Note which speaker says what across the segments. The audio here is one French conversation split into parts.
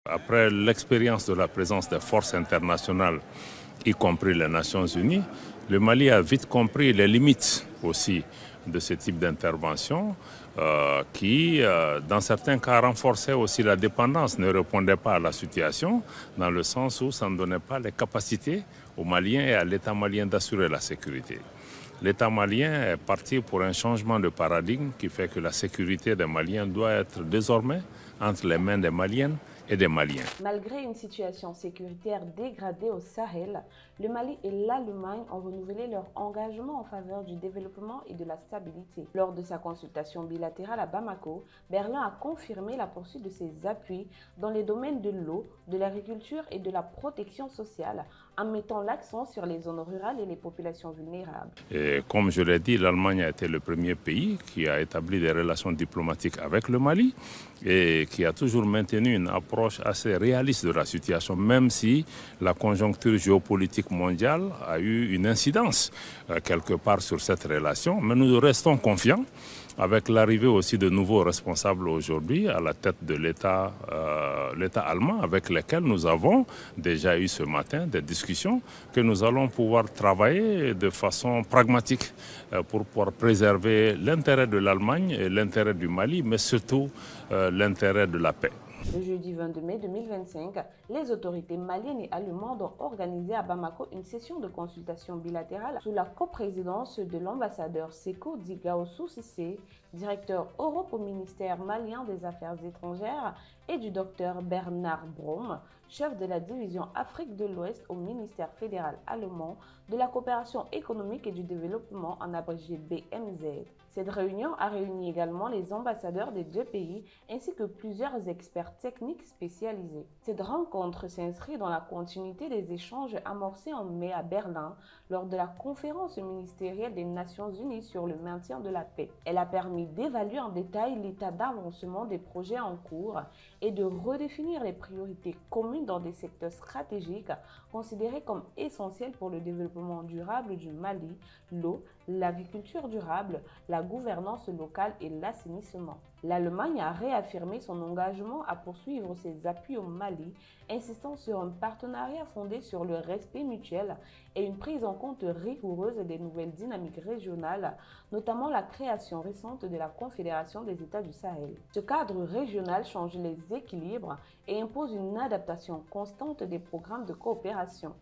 Speaker 1: Après l'expérience de la présence des forces internationales, y compris les Nations Unies, le Mali a vite compris les limites aussi de ce type d'intervention qui, dans certains cas, renforçait aussi la dépendance, ne répondait pas à la situation, dans le sens où ça ne donnait pas les capacités aux Maliens et à l'État malien d'assurer la sécurité. L'État malien est parti pour un changement de paradigme qui fait que la sécurité des Maliens doit être désormais entre les mains des Maliennes et des Maliens.
Speaker 2: Malgré une situation sécuritaire dégradée au Sahel, le Mali et l'Allemagne ont renouvelé leur engagement en faveur du développement et de la stabilité. Lors de sa consultation bilatérale à Bamako, Berlin a confirmé la poursuite de ses appuis dans les domaines de l'eau, de l'agriculture et de la protection sociale, en mettant l'accent sur les zones rurales et les populations vulnérables.
Speaker 1: Et comme je l'ai dit, l'Allemagne a été le premier pays qui a établi des relations diplomatiques avec le Mali et qui a toujours maintenu une approche assez réaliste de la situation, même si la conjoncture géopolitique mondiale a eu une incidence quelque part sur cette relation. Mais nous restons confiants avec l'arrivée aussi de nouveaux responsables aujourd'hui à la tête de l'État allemand, avec lesquels nous avons déjà eu ce matin des discussions, que nous allons pouvoir travailler de façon pragmatique pour pouvoir préserver l'intérêt de l'Allemagne et l'intérêt du Mali, mais surtout l'intérêt de la paix.
Speaker 2: Le jeudi 22 mai 2025, les autorités maliennes et allemandes ont organisé à Bamako une session de consultation bilatérale sous la coprésidence de l'ambassadeur Sékou Digaossou Cissé, directeur Europe au ministère malien des Affaires étrangères, et du docteur Bernard Braun, chef de la division Afrique de l'Ouest au ministère fédéral allemand de la coopération économique et du développement, en abrégé BMZ. Cette réunion a réuni également les ambassadeurs des deux pays ainsi que plusieurs experts techniques spécialisés. Cette rencontre s'inscrit dans la continuité des échanges amorcés en mai à Berlin lors de la conférence ministérielle des Nations Unies sur le maintien de la paix. Elle a permis d'évaluer en détail l'état d'avancement des projets en cours et de redéfinir les priorités communes dans des secteurs stratégiques considérés comme essentiels pour le développement durable du Mali, l'eau, l'agriculture durable, la gouvernance locale et l'assainissement. L'Allemagne a réaffirmé son engagement à poursuivre ses appuis au Mali, insistant sur un partenariat fondé sur le respect mutuel et une prise en compte rigoureuse des nouvelles dynamiques régionales, notamment la création récente de la Confédération des États du Sahel. Ce cadre régional change les équilibres et impose une adaptation constante des programmes de coopération.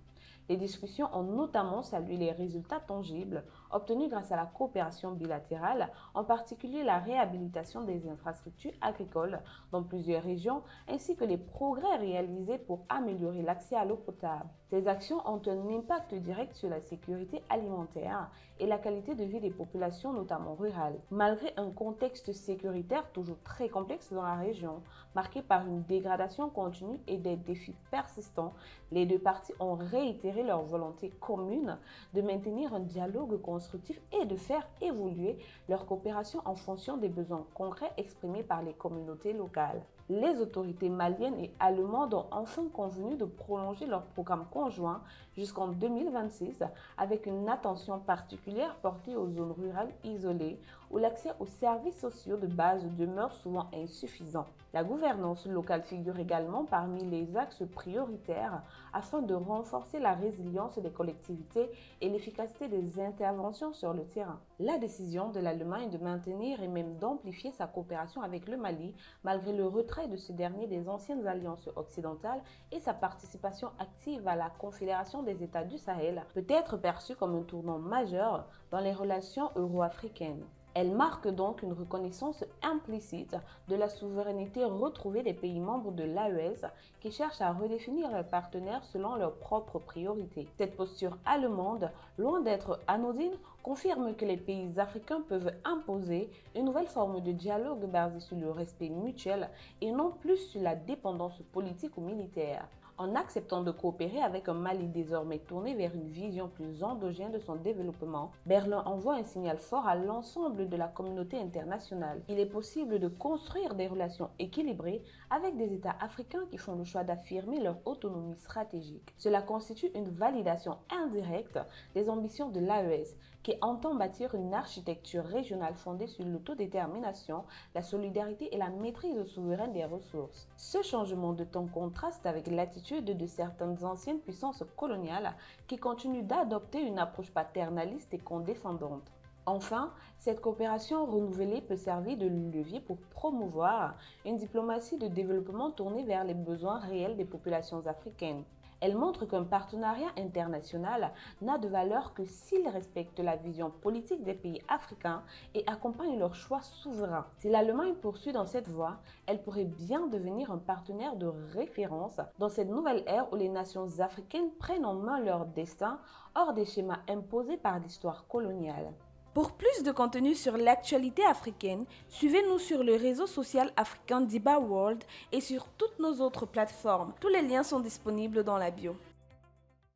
Speaker 2: Les discussions ont notamment salué les résultats tangibles obtenus grâce à la coopération bilatérale, en particulier la réhabilitation des infrastructures agricoles dans plusieurs régions, ainsi que les progrès réalisés pour améliorer l'accès à l'eau potable. Ces actions ont un impact direct sur la sécurité alimentaire et la qualité de vie des populations, notamment rurales. Malgré un contexte sécuritaire toujours très complexe dans la région, marqué par une dégradation continue et des défis persistants, les deux parties ont réitéré leur volonté commune de maintenir un dialogue constructif et de faire évoluer leur coopération en fonction des besoins concrets exprimés par les communautés locales. Les autorités maliennes et allemandes ont enfin convenu de prolonger leur programme conjoint jusqu'en 2026 avec une attention particulière portée aux zones rurales isolées où l'accès aux services sociaux de base demeure souvent insuffisant. La gouvernance locale figure également parmi les axes prioritaires afin de renforcer la résilience des collectivités et l'efficacité des interventions sur le terrain. La décision de l'Allemagne de maintenir et même d'amplifier sa coopération avec le Mali, malgré le retrait de ce dernier des anciennes alliances occidentales et sa participation active à la Confédération des États du Sahel, peut être perçue comme un tournant majeur dans les relations euro-africaines. Elle marque donc une reconnaissance implicite de la souveraineté retrouvée des pays membres de l'AES qui cherchent à redéfinir leurs partenaires selon leurs propres priorités. Cette posture allemande, loin d'être anodine, confirme que les pays africains peuvent imposer une nouvelle forme de dialogue basée sur le respect mutuel et non plus sur la dépendance politique ou militaire. En acceptant de coopérer avec un Mali désormais tourné vers une vision plus endogène de son développement, Berlin envoie un signal fort à l'ensemble de la communauté internationale. Il est possible de construire des relations équilibrées avec des États africains qui font le choix d'affirmer leur autonomie stratégique. Cela constitue une validation indirecte des ambitions de l'AES, qui et entend bâtir une architecture régionale fondée sur l'autodétermination, la solidarité et la maîtrise souveraine des ressources. Ce changement de ton contraste avec l'attitude de certaines anciennes puissances coloniales qui continuent d'adopter une approche paternaliste et condescendante. Enfin, cette coopération renouvelée peut servir de levier pour promouvoir une diplomatie de développement tournée vers les besoins réels des populations africaines. Elle montre qu'un partenariat international n'a de valeur que s'il respecte la vision politique des pays africains et accompagne leurs choix souverains. Si l'Allemagne poursuit dans cette voie, elle pourrait bien devenir un partenaire de référence dans cette nouvelle ère où les nations africaines prennent en main leur destin hors des schémas imposés par l'histoire coloniale. Pour plus de contenu sur l'actualité africaine, suivez-nous sur le réseau social africain Diba World et sur toutes nos autres plateformes. Tous les liens sont disponibles dans la bio.